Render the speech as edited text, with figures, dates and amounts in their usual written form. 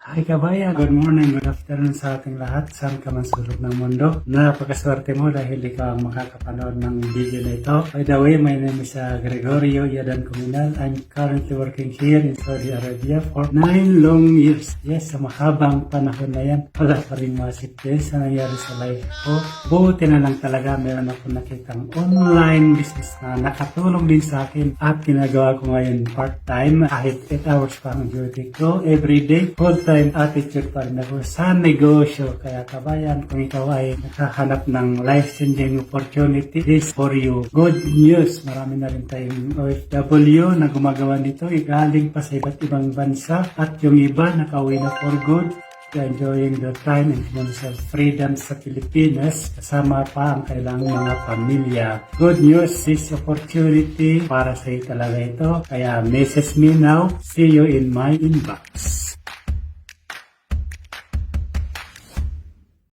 Hi kabayan, good morning, good afternoon sa ating lahat. Saan ka man sulok ng mundo. Napakaswerte mo dahil ikaw ang makakapanood ng video na ito. By the way, my name is Gregorio Yadan Kuminal. I'm currently working here in Saudi Arabia for 9 long years. Yes, sa mahabang panahon na yan, wala pa rin masipin sa nangyari sa life ko. Buti na lang talaga, meron ako nakitang online business na nakatulong din sa akin at ginagawa ko ngayon part-time kahit 8 hours pa ang duty ko everyday. Full-time attitude pa rin ako sa negosyo. Kaya kabayan, kung ikaw ay nakahanap ng life-changing opportunity, this for you. Good news, marami na rin tayong OFW na gumagawa nito, galing pa sa iba't ibang bansa at yung iba nakauwi na for good. Enjoying the time and financial freedom sa Pilipinas, kasama pa ang kailangang mga pamilya. Good news, this opportunity para sa iyo talaga ito. Kaya message me now. See you in my inbox.